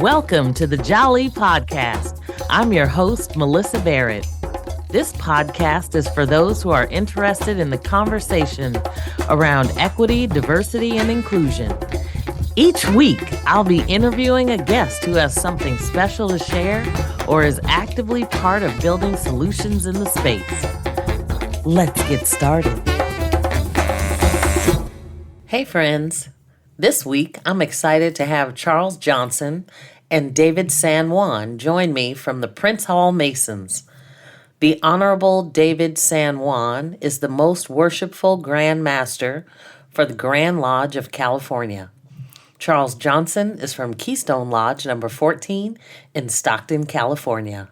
Welcome to the Jali podcast. I'm your host, Melyssa Barrett. This podcast is for those who are interested in the conversation around equity, diversity, and inclusion. Each week, I'll be interviewing a guest who has something special to share or is actively part of building solutions in the space. Let's get started. Hey, friends. This week, I'm excited to have Charles Johnson and David San Juan join me from the Prince Hall Masons. The Honorable David San Juan is the most worshipful Grand Master for the Grand Lodge of California. Charles Johnson is from Keystone Lodge number 14 in Stockton, California.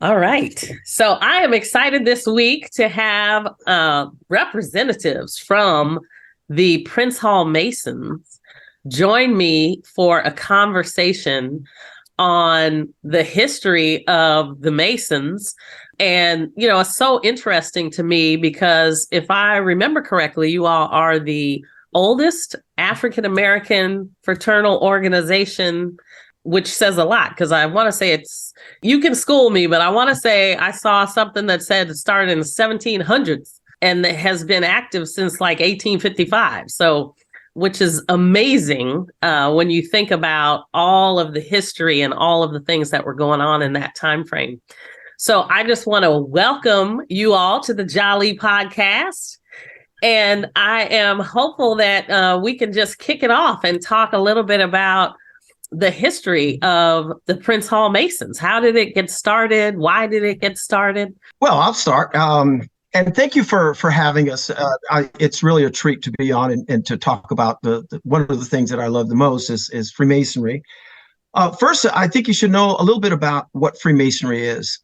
All right. So I am excited this week to have representatives from the Prince Hall Masons join me for a conversation on the history of the Masons. And, it's so interesting to me because if I remember correctly, you all are the oldest African-American fraternal organization, which says a lot because I want to say you can school me, but I want to say I saw something that said it started in the 1700s. And it has been active since like 1855. So, which is amazing when you think about all of the history and all of the things that were going on in that time frame. So I just want to welcome you all to the Jali podcast. And I am hopeful that we can just kick it off and talk a little bit about the history of the Prince Hall Masons. How did it get started? Why did it get started? Well, I'll start. And thank you for having us. It's really a treat to be on and to talk about the one of the things that I love the most is Freemasonry. First, I think you should know a little bit about what Freemasonry is.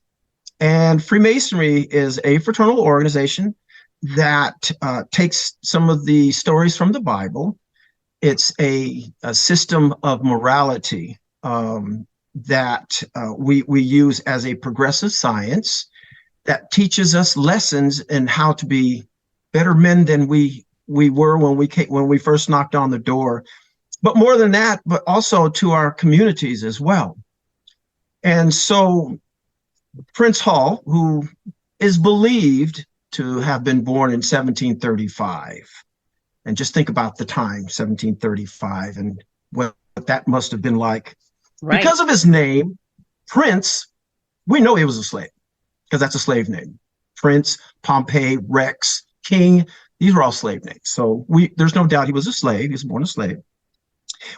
And Freemasonry is a fraternal organization that takes some of the stories from the Bible. It's a system of morality that we use as a progressive science that teaches us lessons in how to be better men than we were when we first knocked on the door. But more than that, but also to our communities as well. And so Prince Hall, who is believed to have been born in 1735, and just think about the time, 1735, and what that must have been like. Right. Because of his name, Prince, we know he was a slave, because that's a slave name. Prince, Pompey, Rex, King, these were all slave names. So there's no doubt he was a slave. He was born a slave.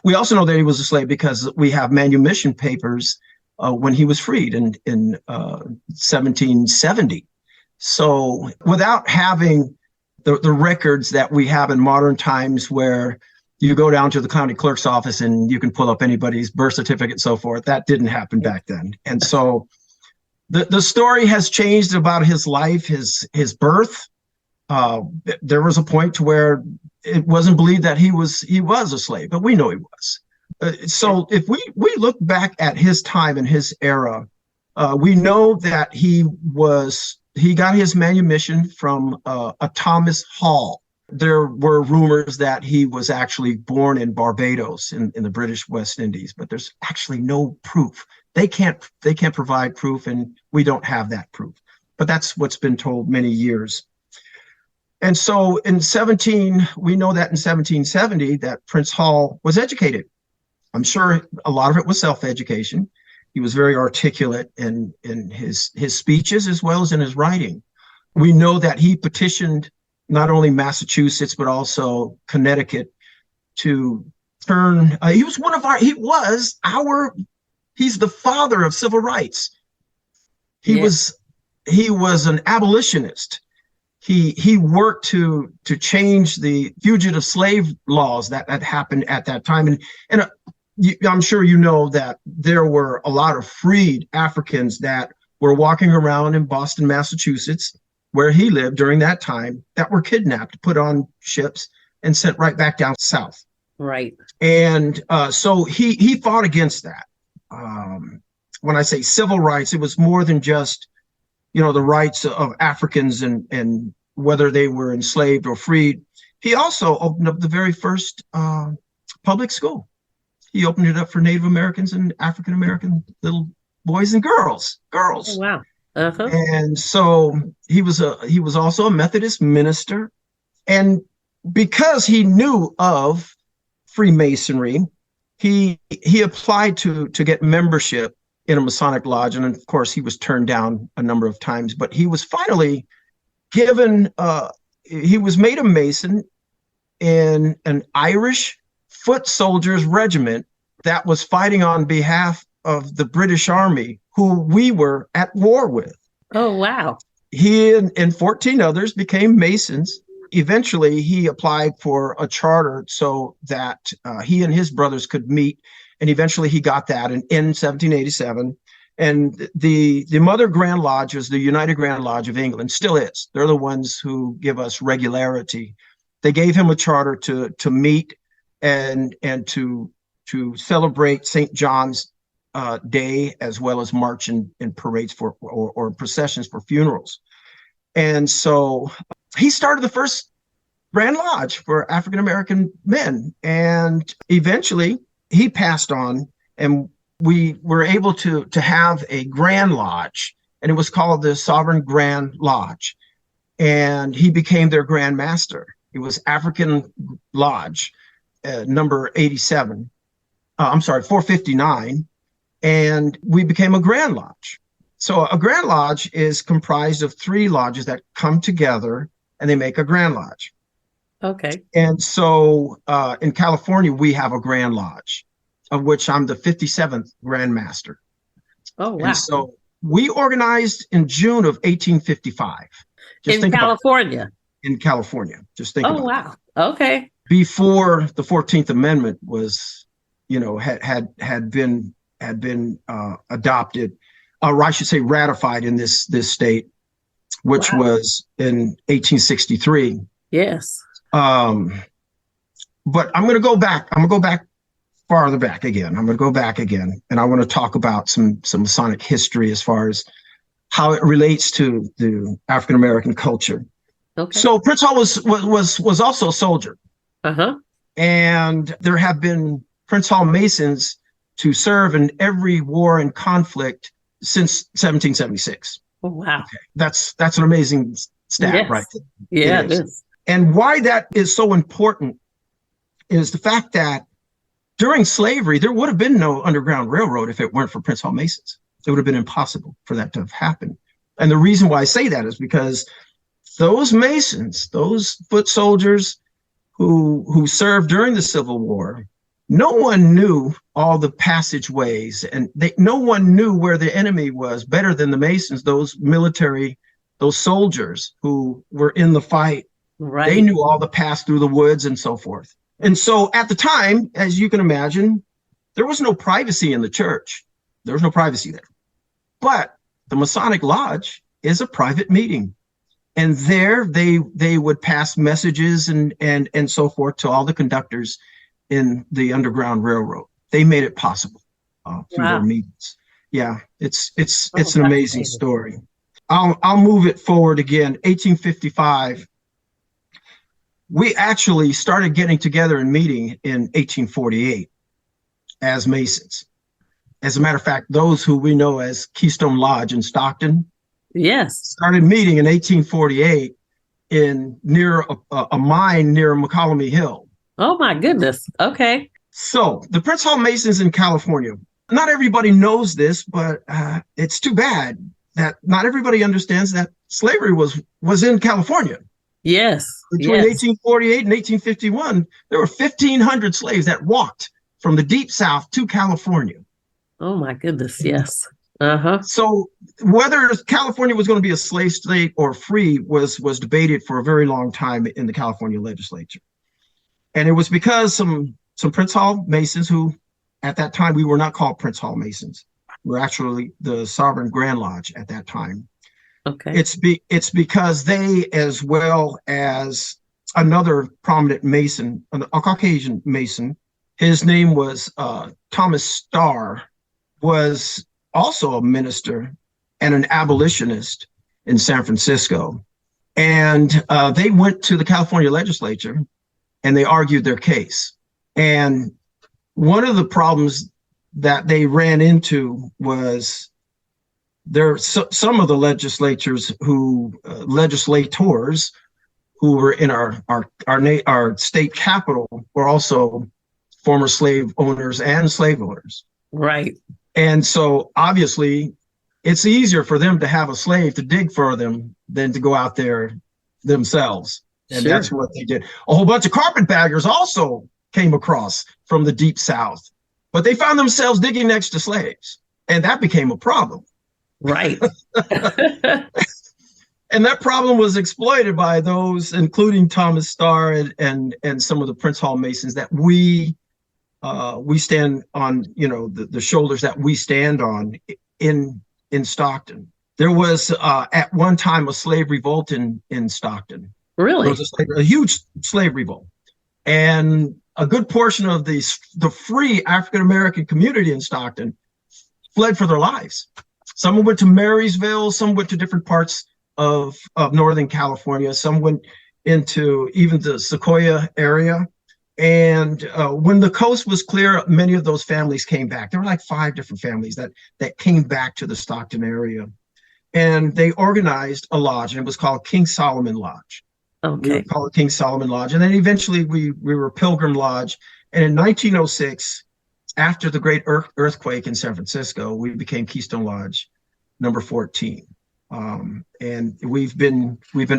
We also know that he was a slave because we have manumission papers when he was freed in 1770. So without having the records that we have in modern times where you go down to the county clerk's office and you can pull up anybody's birth certificate and so forth, that didn't happen back then. And so the story has changed about his life, his birth. There was a point to where it wasn't believed that he was a slave, but we know he was. So if we look back at his time and his era, we know that he got his manumission from a Thomas Hall. There were rumors that he was actually born in Barbados in the British West Indies, but there's actually no proof. They can't provide proof, and we don't have that proof. But that's what's been told many years. And so we know that in 1770 that Prince Hall was educated. I'm sure a lot of it was self-education. He was very articulate in his speeches as well as in his writing. We know that he petitioned not only Massachusetts, but also Connecticut to turn, he's the father of civil rights. He was an abolitionist. He worked to change the fugitive slave laws that had happened at that time. And I'm sure you know that there were a lot of freed Africans that were walking around in Boston, Massachusetts, where he lived during that time, that were kidnapped, put on ships, and sent right back down south. Right. And so he fought against that. When I say civil rights, it was more than just, the rights of Africans and whether they were enslaved or freed. He also opened up the very first public school. he opened it up for Native Americans and African American little boys and girls. Oh, wow. Uh-huh. And so he was also a Methodist minister. And because he knew of Freemasonry, he applied to get membership in a Masonic lodge, and of course he was turned down a number of times. But he was finally given. He was made a Mason in an Irish foot soldiers regiment that was fighting on behalf of the British Army, who we were at war with. Oh, wow. He and 14 others became Masons. Eventually, he applied for a charter so that he and his brothers could meet. And eventually he got that in 1787. And the Mother Grand Lodge is the United Grand Lodge of England, still is. They're the ones who give us regularity. They gave him a charter to meet and to celebrate St. John's Day, as well as march in parades for or processions for funerals. And so he started the first Grand Lodge for African American men. And eventually he passed on, and we were able to have a Grand Lodge, and it was called the Sovereign Grand Lodge. And he became their Grand Master. It was African Lodge, number 87. I'm sorry, 459. And we became a Grand Lodge. So a Grand Lodge is comprised of 3 lodges that come together and they make a Grand Lodge. Okay. And so in California, we have a Grand Lodge, of which I'm the 57th Grand Master. Oh, wow. And so we organized in June of 1855. In California? In California. Just think about it. Oh, wow. Okay. Before the 14th Amendment was, had been adopted, or I should say ratified in this state, which was in 1863. Yes. But I'm going to go back. I'm going to go back farther back again. I'm going to go back again, and I want to talk about some Masonic history as far as how it relates to the African American culture. Okay. So Prince Hall was also a soldier. Uh-huh. And there have been Prince Hall Masons to serve in every war and conflict since 1776. Oh, wow. Okay. That's an amazing stat, yes. right? Yeah, it is. And why that is so important is the fact that during slavery, there would have been no Underground Railroad if it weren't for Prince Hall Masons. It would have been impossible for that to have happened. And the reason why I say that is because those Masons, those foot soldiers who served during the Civil War, no one knew all the passageways, and no one knew where the enemy was better than the Masons, those soldiers who were in the fight. Right. They knew all the paths through the woods and so forth. And so at the time, as you can imagine, there was no privacy in the church. There was no privacy there. But the Masonic Lodge is a private meeting. And there they would pass messages and so forth to all the conductors in the Underground Railroad. They made it possible through their meetings. Yeah, it's an amazing story. I'll move it forward again. 1855. We actually started getting together and meeting in 1848 as Masons. As a matter of fact, those who we know as Keystone Lodge in Stockton, yes, started meeting in 1848 near a mine near McCollum Hill. Oh my goodness. Okay. So the Prince Hall Masons in California, not everybody knows this, but it's too bad that not everybody understands that slavery was in California. Yes. Between 1848 and 1851, there were 1,500 slaves that walked from the Deep South to California. Oh my goodness. Yes. Uh-huh. So whether California was going to be a slave state or free was debated for a very long time in the California legislature. And it was because some Prince Hall Masons, who at that time we were not called Prince Hall Masons, we're actually the Sovereign Grand Lodge at that time. Okay. It's because they, as well as another prominent Mason, a Caucasian Mason, his name was Thomas Starr, was also a minister and an abolitionist in San Francisco. And they went to the California legislature and they argued their case. And one of the problems that they ran into was some of the legislators who were in our state capital were also former slave owners and slave owners. Right. And so obviously it's easier for them to have a slave to dig for them than to go out there themselves. And Sure. That's what they did. A whole bunch of carpetbaggers also came across from the deep South, but they found themselves digging next to slaves. And that became a problem. Right. And that problem was exploited by those, including Thomas Starr and some of the Prince Hall Masons, that we stand on, the shoulders that we stand on in Stockton. There was at one time a slave revolt in Stockton. Really? There was a huge slave revolt, and a good portion of the free African American community in Stockton fled for their lives. Some went to Marysville, some went to different parts of Northern California, some went into even the Sequoia area. And when the coast was clear, many of those families came back. There were like 5 different families that came back to the Stockton area. And they organized a lodge, and it was called King Solomon Lodge. Okay. We would call it King Solomon Lodge. And then eventually we were Pilgrim Lodge. And in 1906, after the great earthquake in San Francisco, we became Keystone Lodge number 14. And we've been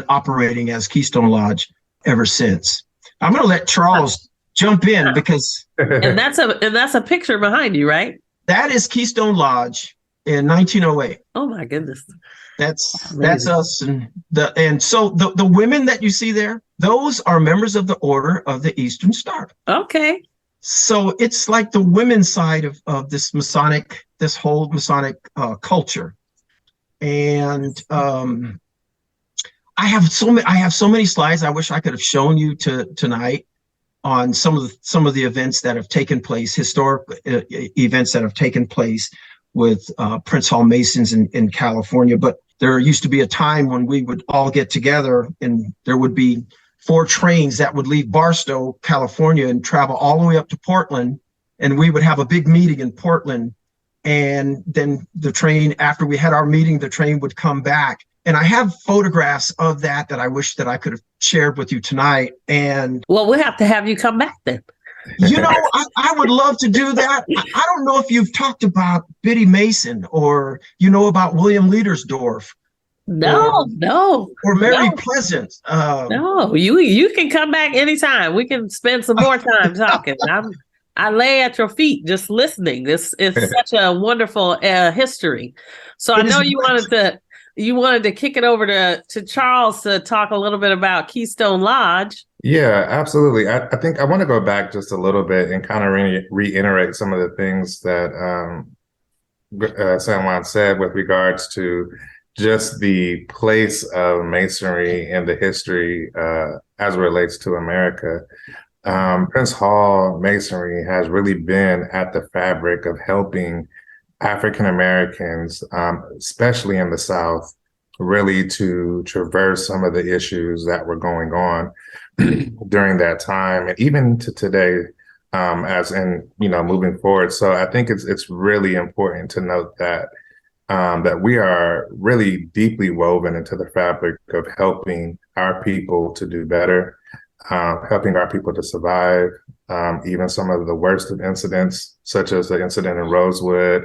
operating as Keystone Lodge ever since. I'm going to let Charles jump in because and that's a picture behind you, right? That is Keystone Lodge in 1908. Oh my goodness. That's us. And so the women that you see there, those are members of the Order of the Eastern Star. Okay. So it's like the women's side of this whole Masonic culture. And I have so many slides I wish I could have shown you tonight on some of the events that have taken place, historic events that have taken place with Prince Hall Masons in California. But there used to be a time when we would all get together, and there would be 4 trains that would leave Barstow, California, and travel all the way up to Portland. And we would have a big meeting in Portland. And then the train, after we had our meeting, the train would come back. And I have photographs of that I wish that I could have shared with you tonight. And well, we'll have to have you come back then. I would love to do that. I don't know if you've talked about Biddy Mason or about William Leadersdorf. No. Or Mary Pleasant. No, you can come back anytime. We can spend some more time talking. I lay at your feet just listening. This is such a wonderful history. So I know you wanted to kick it over to Charles to talk a little bit about Keystone Lodge. Yeah, absolutely. I think I want to go back just a little bit and kind of reiterate some of the things that San Juan said with regards to just the place of Masonry in the history as it relates to America. Prince Hall Masonry has really been at the fabric of helping African Americans, especially in the South, really to traverse some of the issues that were going on during that time, and even to today, as in moving forward. So I think it's really important to note that that we are really deeply woven into the fabric of helping our people to do better, helping our people to survive, even some of the worst of incidents, such as the incident in Rosewood,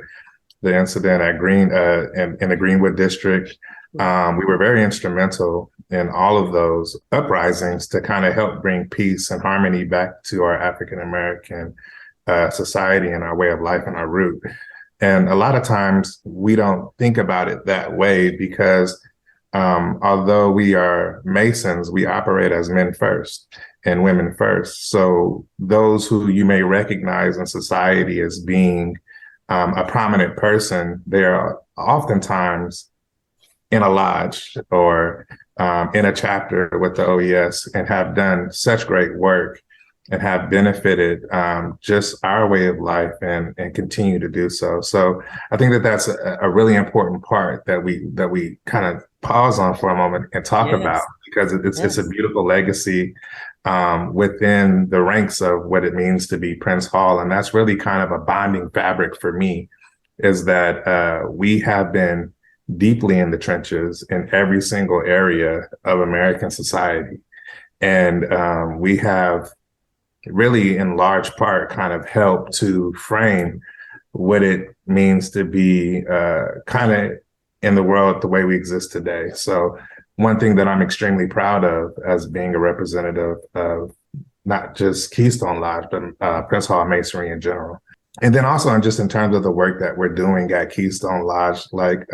the incident at in the Greenwood district. We were very instrumental in all of those uprisings to kind of help bring peace and harmony back to our African American society and our way of life and our root. And a lot of times we don't think about it that way because although we are Masons, we operate as men first and women first. So those who you may recognize in society as being a prominent person, they are oftentimes in a lodge or in a chapter with the OES and have done such great work and have benefited just our way of life and continue to do so. So I think that that's a really important part that we kind of pause on for a moment and talk about, because it's a beautiful legacy within the ranks of what it means to be Prince Hall. And that's really kind of a bonding fabric for me, is that we have been deeply in the trenches in every single area of American society. And we have really, in large part, kind of helped to frame what it means to be kind of in the world the way we exist today. So one thing that I'm extremely proud of as being a representative of not just Keystone Lodge, but Prince Hall Masonry in general. And then also just in terms of the work that we're doing at Keystone Lodge, like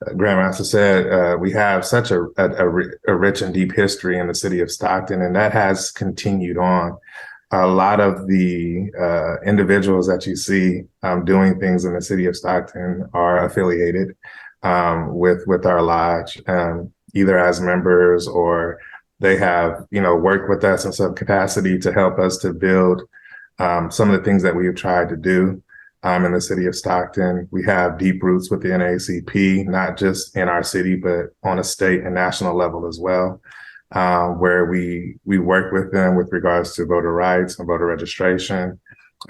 Grandmaster said, we have such a rich and deep history in the city of Stockton, and that has continued on. A lot of the individuals that you see doing things in the city of Stockton are affiliated with our lodge, either as members or they have, worked with us in some capacity to help us to build some of the things that we've tried to do in the city of Stockton. We have deep roots with the NAACP, not just in our city, but on a state and national level as well, where we work with them with regards to voter rights and voter registration,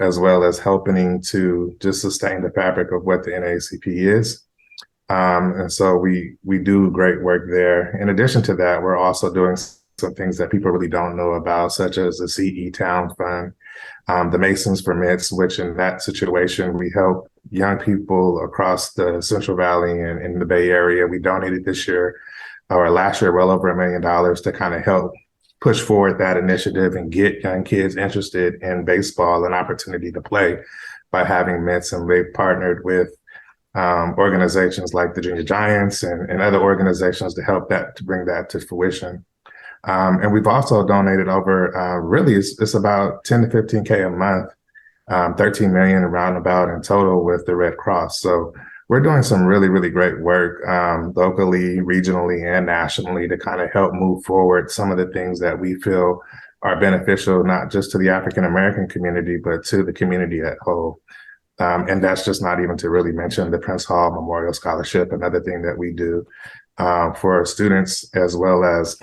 as well as helping to just sustain the fabric of what the NAACP is. And so we do great work there. In addition to that, we're also doing some things that people really don't know about, such as the CE Town Fund, the Masons for Myths, which in that situation, we help young people across the Central Valley and in the Bay Area. We donated this year or last year, well over $1 million to kind of help push forward that initiative and get young kids interested in baseball and opportunity to play by having myths. And we've partnered with organizations like the Junior Giants and other organizations to help to bring that to fruition. And we've also donated over, really, it's about 10 to 15K a month, 13 million roundabout in total with the Red Cross. So we're doing some really, really great work locally, regionally, and nationally to kind of help move forward some of the things that we feel are beneficial, not just to the African American community, but to the community at whole. And that's just not even to really mention the Prince Hall Memorial Scholarship, another thing that we do for students as well as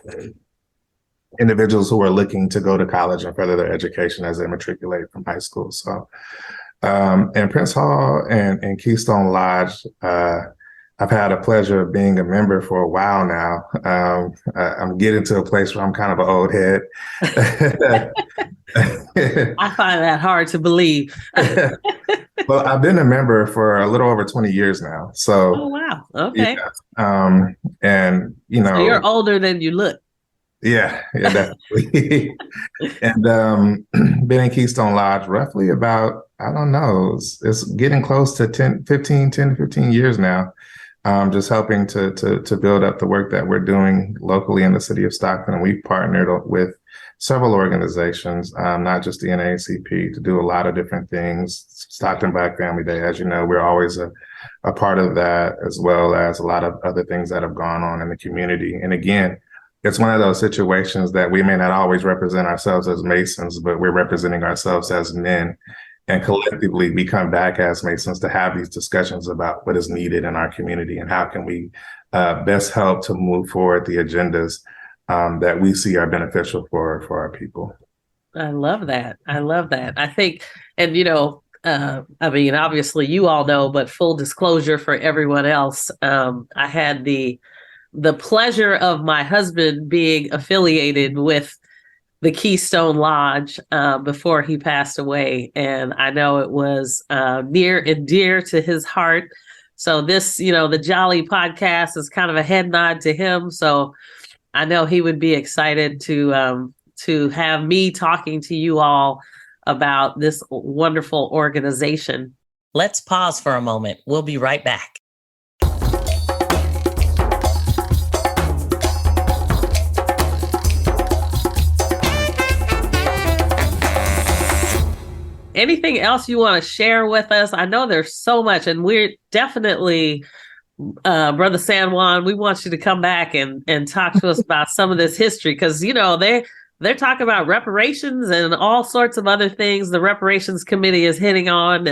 individuals who are looking to go to college and further their education as they matriculate from high school. So, and Prince Hall and Keystone Lodge, I've had a pleasure of being a member for a while now. I'm getting to a place where I'm kind of an old head. I find that hard to believe. Well, I've been a member for a little over 20 years now. So, oh, wow. Okay. Yeah. And, so you're older than you look. Yeah, definitely. And been in Keystone Lodge roughly about, I don't know, it's getting close to 10 to 15 years now. Just helping to build up the work that we're doing locally in the city of Stockton. And we've partnered with several organizations, not just the NAACP, to do a lot of different things. Stockton Black Family Day, as you know, we're always a part of that, as well as a lot of other things that have gone on in the community. And again, it's one of those situations that we may not always represent ourselves as Masons, but we're representing ourselves as men. And collectively, we come back as Masons to have these discussions about what is needed in our community and how can we best help to move forward the agendas that we see are beneficial for our people. I love that. I love that. I think, and I mean, obviously you all know, but full disclosure for everyone else, I had the pleasure of my husband being affiliated with the Keystone Lodge before he passed away. And I know it was near and dear to his heart. So this, the Jali podcast is kind of a head nod to him. So I know he would be excited to have me talking to you all about this wonderful organization. Let's pause for a moment. We'll be right back. Anything else you want to share with us? I know there's so much, and we're definitely, Brother San Juan, we want you to come back and talk to us about some of this history, because, they're talking about reparations and all sorts of other things. The Reparations Committee is hitting on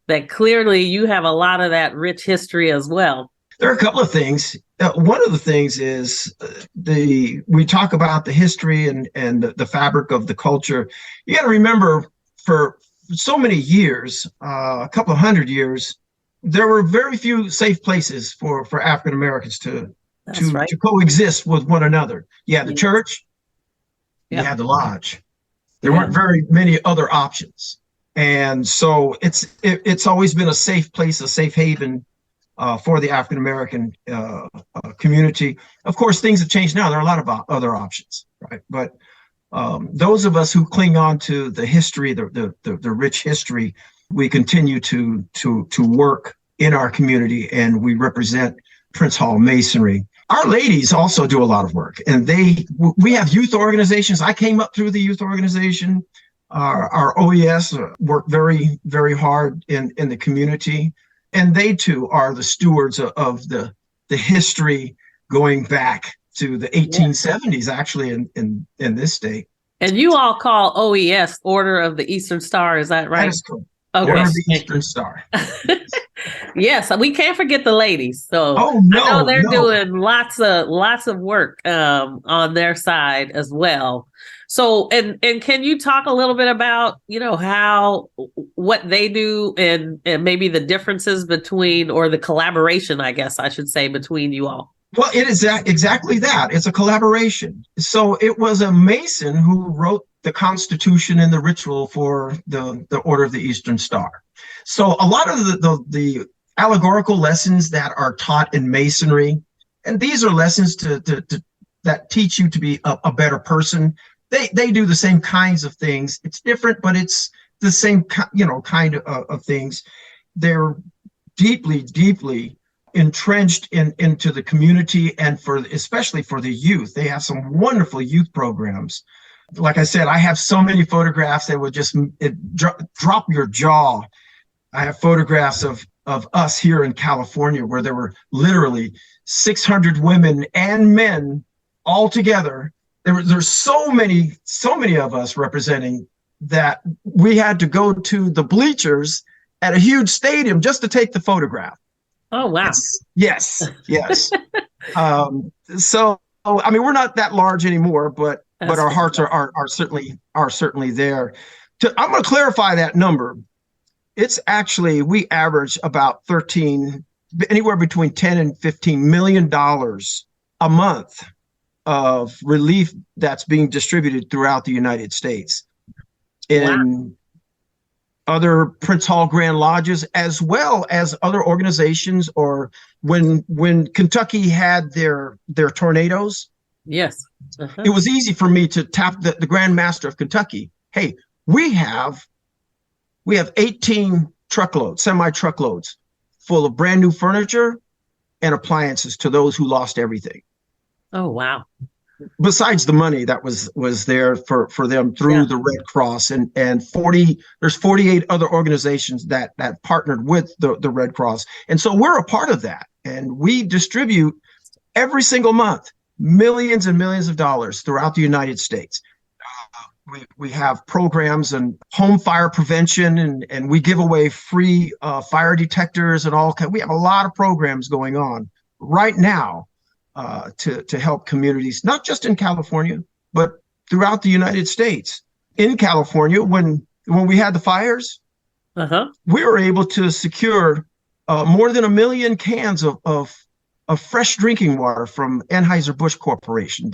that clearly you have a lot of that rich history as well. There are a couple of things. One of the things is we talk about the history and the fabric of the culture. You got to remember, for so many years, a couple of hundred years, there were very few safe places for African Americans That's right. to coexist with one another. You had the Yeah. church, you Yeah. had the lodge. There Yeah. weren't very many other options, and so it's always been a safe place, a safe haven for the African American community. Of course, things have changed now. There are a lot of other options, right? But those of us who cling on to the history, the rich history, we continue to work in our community, and we represent Prince Hall Masonry. Our ladies also do a lot of work, and we have youth organizations. I came up through the youth organization. Our OES work very, very hard in the community, and they too are the stewards of the history going back to the 1870s, actually, in this state. And you all call OES Order of the Eastern Star, is that right? That is correct. Okay. Order of the Eastern Star. Yes, we can't forget the ladies. So Oh no, I know they're no. doing lots of work on their side as well. So and can you talk a little bit about, how what they do and maybe the differences between, or the collaboration, I guess I should say, between you all? Well, it is exactly that. It's a collaboration. So it was a Mason who wrote the Constitution and the ritual for the Order of the Eastern Star. So a lot of the allegorical lessons that are taught in Masonry, and these are lessons that teach you to be a better person. They do the same kinds of things. It's different, but it's the same kind of things. They're deeply, deeply entrenched into the community, and especially for the youth. They have some wonderful youth programs. Like I said, I have so many photographs that would just drop your jaw. I have photographs of us here in California where there were literally 600 women and men all together. There's so many of us representing that we had to go to the bleachers at a huge stadium just to take the photograph. Oh, wow. Yes. So, I mean, we're not that large anymore, but our hearts are certainly there. I'm going to clarify that number. It's actually, we average about anywhere between 10 and $15 million a month of relief that's being distributed throughout the United States in other Prince Hall Grand Lodges, as well as other organizations, or when Kentucky had their tornadoes. Yes. It was easy for me to tap the Grand Master of Kentucky. Hey, we have 18 truckloads, semi-truckloads full of brand new furniture and appliances to those who lost everything. Oh, wow. Besides the money that was there for them through the Red Cross, and there's 48 other organizations that partnered with the Red Cross. And so we're a part of that. And we distribute every single month millions and millions of dollars throughout the United States. We have programs and home fire prevention, and we give away free fire detectors and all. We have a lot of programs going on right now to help communities, not just in California, but throughout the United States. In California, when we had the fires, we were able to secure more than 1 million cans of fresh drinking water from Anheuser-Busch Corporation.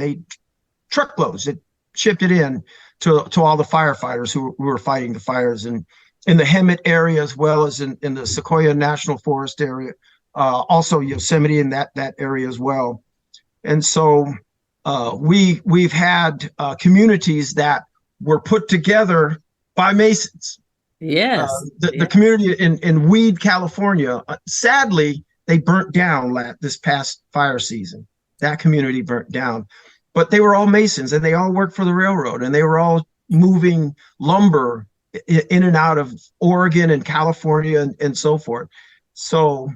Truckloads, it shipped it in to all the firefighters who were fighting the fires in the Hemet area, as well as in the Sequoia National Forest area, also Yosemite in that area as well. And so we've had communities that were put together by Masons. Yes. The community in Weed, California, sadly, they burnt down this past fire season. That community burnt down. But they were all Masons, and they all worked for the railroad, and they were all moving lumber in and out of Oregon and California and so forth. So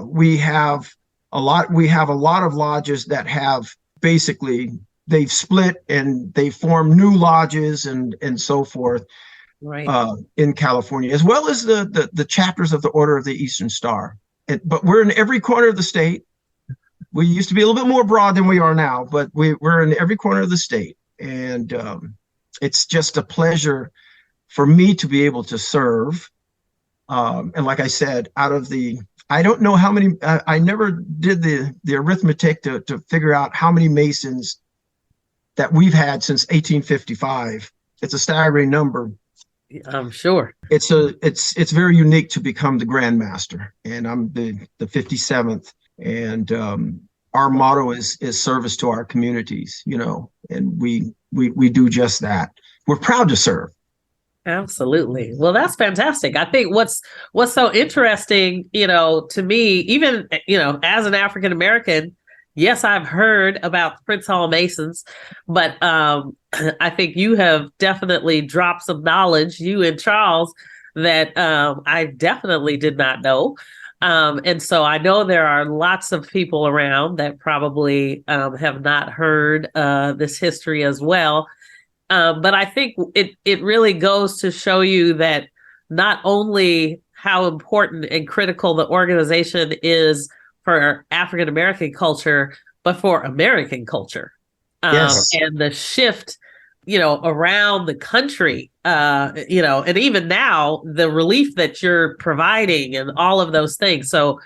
we have a lot of lodges that have basically, they've split and they form new lodges and so forth, right, in California, as well as the chapters of the Order of the Eastern Star. but we're in every corner of the state. We used to be a little bit more broad than we are now, but we're in every corner of the state. And it's just a pleasure for me to be able to serve. And like I said, I don't know how many, I never did the arithmetic to figure out how many Masons that we've had since 1855. It's a staggering number. I'm sure. It's very unique to become the Grand Master, and I'm the 57th. And our motto is service to our communities, and we do just that. We're proud to serve. Absolutely. Well, that's fantastic. I think what's so interesting, to me, even, as an African American, yes, I've heard about Prince Hall Masons, but I think you have definitely dropped some knowledge, you and Charles, that I definitely did not know. And so I know there are lots of people around that probably have not heard this history as well. But I think it really goes to show you that not only how important and critical the organization is for African American culture, but for American culture. Yes. And the shift, around the country, and even now, the relief that you're providing and all of those things. So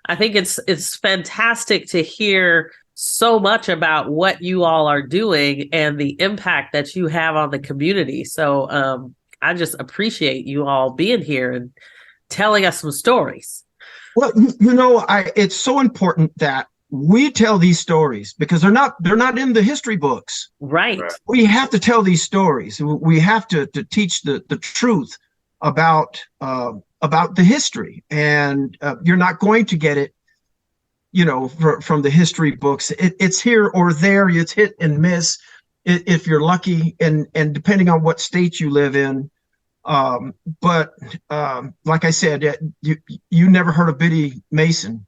I think it's fantastic to hear so much about what you all are doing and the impact that you have on the community. So I just appreciate you all being here and telling us some stories. Well, it's so important that we tell these stories because they're not in the history books. Right. We have to tell these stories. We have to teach the truth about the history, and you're not going to get it from the history books. It's here or there. It's hit and miss if you're lucky, and depending on what state you live in. But like I said, you never heard of Biddy Mason.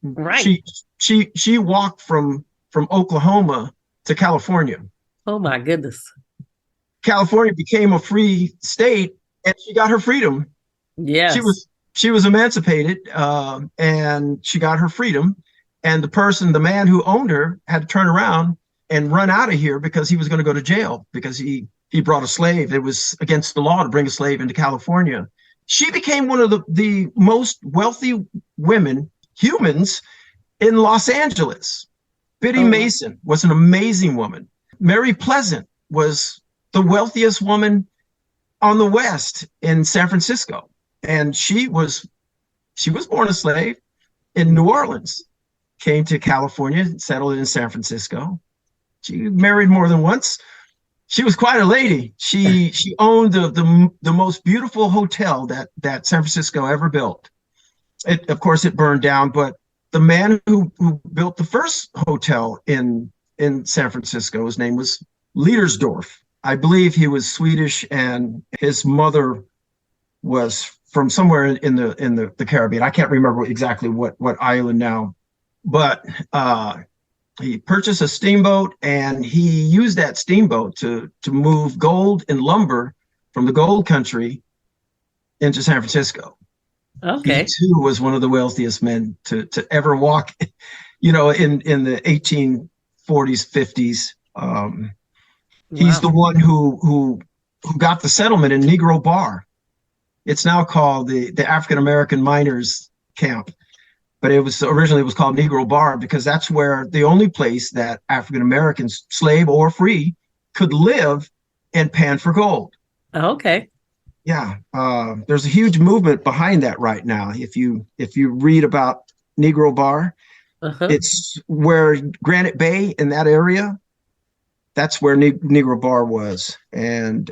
Right. She walked from Oklahoma to California. Oh my goodness. California became a free state, and she got her freedom. Yes. She was emancipated, and she got her freedom. And the man who owned her, had to turn around and run out of here because he was going to go to jail because he brought a slave. It was against the law to bring a slave into California. She became one of the most wealthy humans in Los Angeles. Biddy Mason was an amazing woman. Mary Pleasant was the wealthiest woman on the West in San Francisco. And she was born a slave in New Orleans, came to California, settled in San Francisco. She married more than once. She was quite a lady. She owned the most beautiful hotel that San Francisco ever built. Of course, it burned down, but the man who built the first hotel in San Francisco, his name was Leadersdorf. I believe he was Swedish, and his mother was from somewhere in the Caribbean. I can't remember exactly what island now, but he purchased a steamboat, and he used that steamboat to move gold and lumber from the gold country into San Francisco. Okay. He too was one of the wealthiest men to ever walk, in the 1840s, 50s. He's the one who got the settlement in Negro Bar. It's now called the African American Miners Camp, but it was originally called Negro Bar because that's where the only place that African Americans, slave or free, could live and pan for gold. Okay. Yeah, there's a huge movement behind that right now. If you read about Negro Bar, it's where Granite Bay in that area. That's where Negro Bar was, and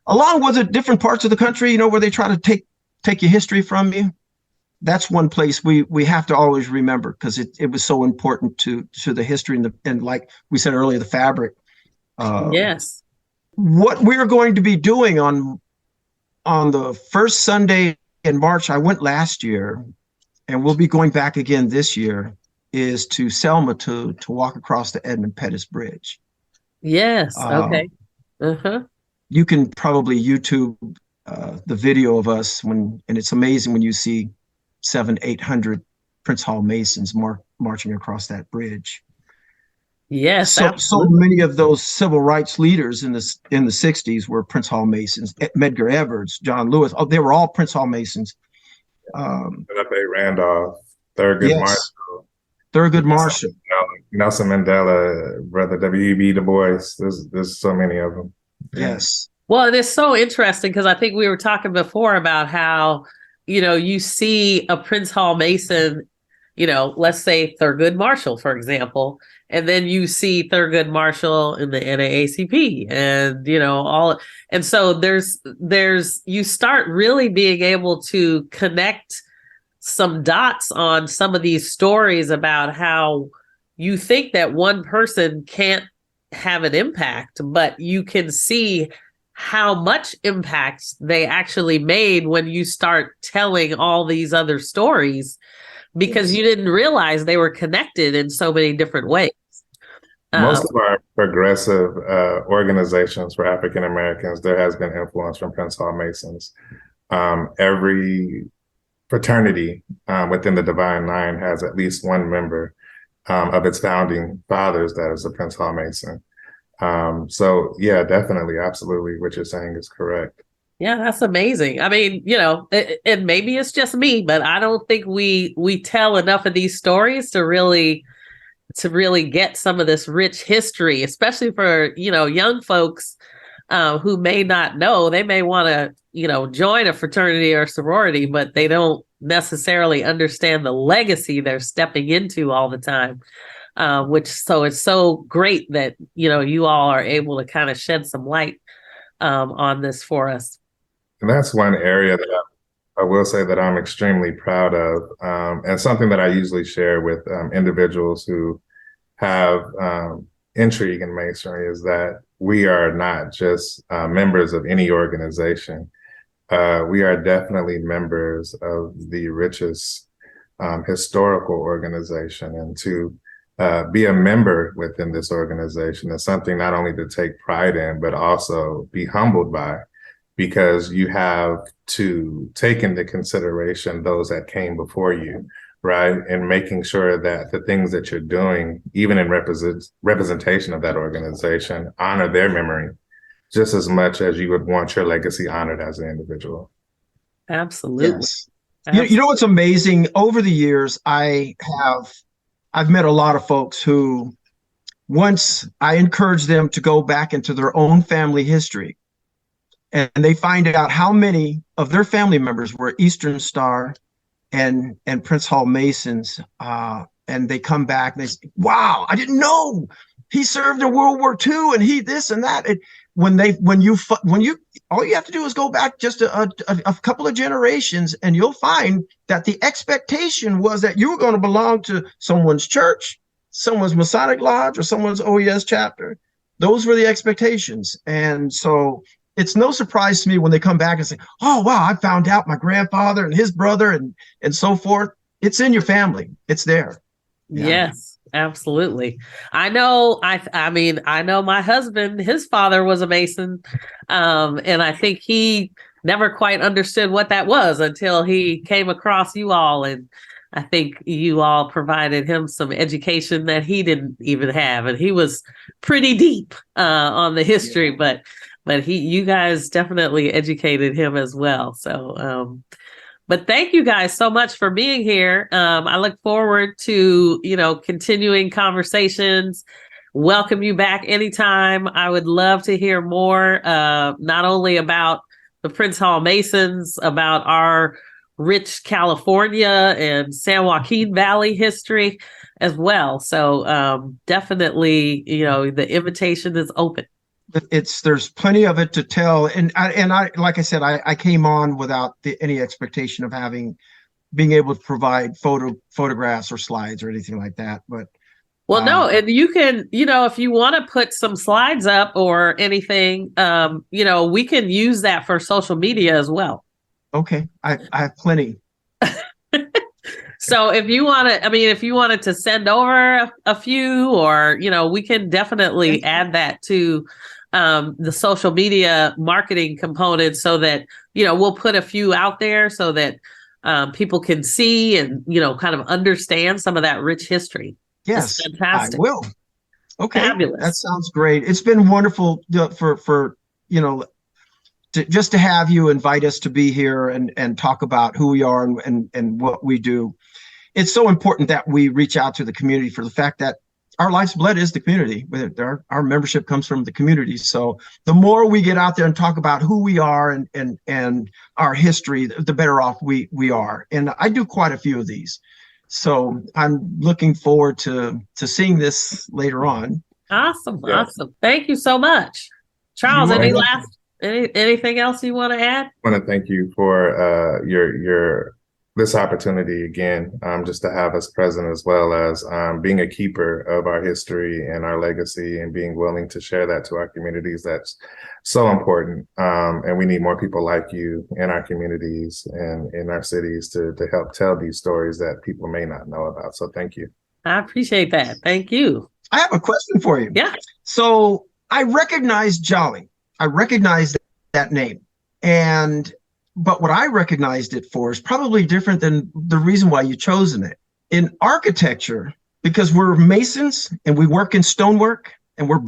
along with it, different parts of the country, where they try to take your history from you. That's one place we have to always remember because it was so important to the history and like we said earlier, the fabric. Yes. What we're going to be doing on the first Sunday in March, I went last year, and we'll be going back again this year, is to Selma to walk across the Edmund Pettus Bridge. Yes. Okay. You can probably YouTube the video of us and it's amazing when you see 800 Prince Hall Masons marching across that bridge. Yes, So absolutely. many of those civil rights leaders in the 60s were Prince Hall Masons. Medgar Evers, John Lewis, they were all Prince Hall Masons. F.A. Randolph, Thurgood Yes, Marshall, Thurgood Nelson Marshall. Nelson Mandela, Brother W.E.B. Du Bois. There's so many of them. Yes. Well, it is so interesting because I think we were talking before about how, you see a Prince Hall Mason, let's say Thurgood Marshall, for example, and then you see Thurgood Marshall in the NAACP and, and so you start really being able to connect some dots on some of these stories about how you think that one person can't have an impact, but you can see how much impact they actually made when you start telling all these other stories because you didn't realize they were connected in so many different ways. Most of our progressive organizations for African Americans, there has been influence from Prince Hall Masons. Every fraternity within the Divine Nine has at least one member of its founding fathers that is a Prince Hall Mason. So yeah, definitely, absolutely, what you're saying is correct. Yeah, that's amazing. I mean, and maybe it's just me, but I don't think we tell enough of these stories to really get some of this rich history, especially for young folks who may not know. They may want to join a fraternity or sorority, but they don't necessarily understand the legacy they're stepping into all the time. So it's so great that you all are able to kind of shed some light on this for us. And that's one area that I will say that I'm extremely proud of, and something that I usually share with individuals who have intrigue in Masonry is that we are not just members of any organization. We are definitely members of the richest historical organization, and to be a member within this organization is something not only to take pride in, but also be humbled by, because you have to take into consideration those that came before you, right? And making sure that the things that you're doing, even in representation of that organization, honor their memory just as much as you would want your legacy honored as an individual. Absolutely. Yes. You know what's amazing? Over the years, I've met a lot of folks who, once I encourage them to go back into their own family history, and they find out how many of their family members were Eastern Star and Prince Hall Masons, and they come back and they say, "Wow, I didn't know he served in World War II and he this and that." When you all you have to do is go back just a couple of generations, and you'll find that the expectation was that you were going to belong to someone's church, someone's Masonic Lodge, or someone's OES chapter. Those were the expectations, and so it's no surprise to me when they come back and say, "Oh, wow, I found out my grandfather and his brother and so forth." It's in your family. It's there. Yeah. Yes, absolutely. I know. I mean, I know my husband, his father was a Mason. And I think he never quite understood what that was until he came across you all. And I think you all provided him some education that he didn't even have. And he was pretty deep on the history, but you guys definitely educated him as well. So, but thank you guys so much for being here. I look forward to, continuing conversations. Welcome you back anytime. I would love to hear more, not only about the Prince Hall Masons, about our rich California and San Joaquin Valley history as well. So definitely, the invitation is open. There's plenty of it to tell, and I like I said, I came on without any expectation of being able to provide photographs or slides or anything like that. But no, and you can, if you want to put some slides up or anything, we can use that for social media as well. Okay, I have plenty. So if you wanted to send over a few, or we can definitely add that to the social media marketing component, so that we'll put a few out there so that people can see and, kind of understand some of that rich history. Yes, it's fantastic. I will. Okay, Fabulous. that sounds great. It's been wonderful for just to have you invite us to be here and talk about who we are and what we do. It's so important that we reach out to the community for the fact that our life's blood is the community. Our membership comes from the community. So the more we get out there and talk about who we are and our history, the better off we are. And I do quite a few of these. So I'm looking forward to seeing this later on. Awesome. Yeah. Awesome. Thank you so much. Charles, anything else you want to add? I want to thank you for your this opportunity again, just to have us present, as well as being a keeper of our history and our legacy, and being willing to share that to our communities. That's so important. And we need more people like you in our communities and in our cities to help tell these stories that people may not know about. So thank you. I appreciate that. Thank you. I have a question for you. Yeah. So I recognize Jali. I recognize that name. But what I recognized it for is probably different than the reason why you chosen it. In architecture, because we're masons and we work in stonework and we're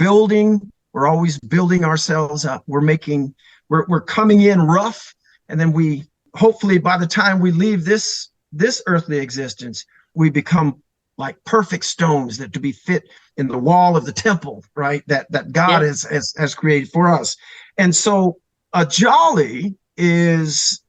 always building ourselves up. We're coming in rough, and then we hopefully by the time we leave this earthly existence, we become like perfect stones that to be fit in the wall of the temple, right? That God has created for us. And so a Jali is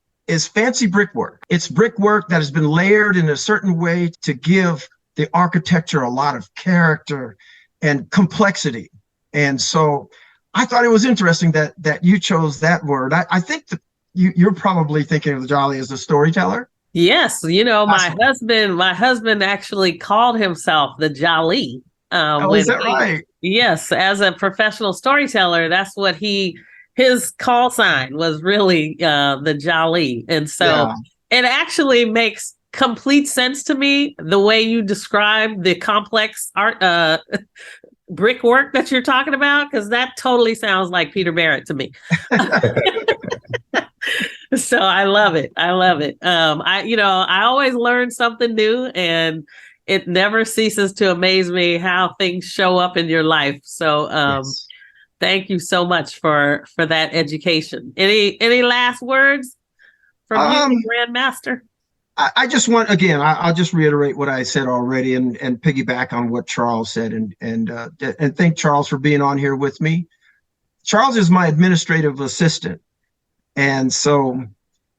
fancy brickwork. It's brickwork that has been layered in a certain way to give the architecture a lot of character and complexity. And so I thought it was interesting that you chose that word. I think that you're probably thinking of the Jali as a storyteller. Yes, my husband actually called himself the Jali. Is that right? Yes, as a professional storyteller, that's what his call sign was, really the Jali. And so it actually makes complete sense to me, the way you describe the complex art brickwork that you're talking about, because that totally sounds like Peter Barrett to me. So I love it. I always learn something new, and it never ceases to amaze me how things show up in your life. So yes. Thank you so much for that education. Any last words from you, Grandmaster? I just want, again, I'll just reiterate what I said already and piggyback on what Charles said and thank Charles for being on here with me. Charles is my administrative assistant. And so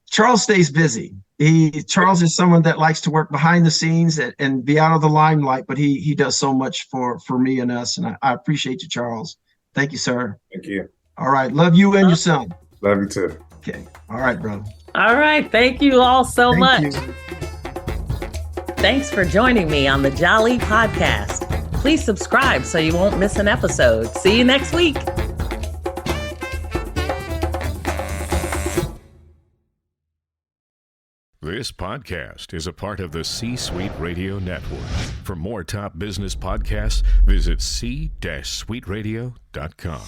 Charles stays busy. Charles is someone that likes to work behind the scenes and be out of the limelight, but he does so much for me and us. And I appreciate you, Charles. Thank you, sir. Thank you. All right. Love you and your son. Love you too. Okay. All right, brother. All right. Thank you all so much. You. Thanks for joining me on the Jali podcast. Please subscribe so you won't miss an episode. See you next week. This podcast is a part of the C-Suite Radio Network. For more top business podcasts, visit c-suiteradio.com.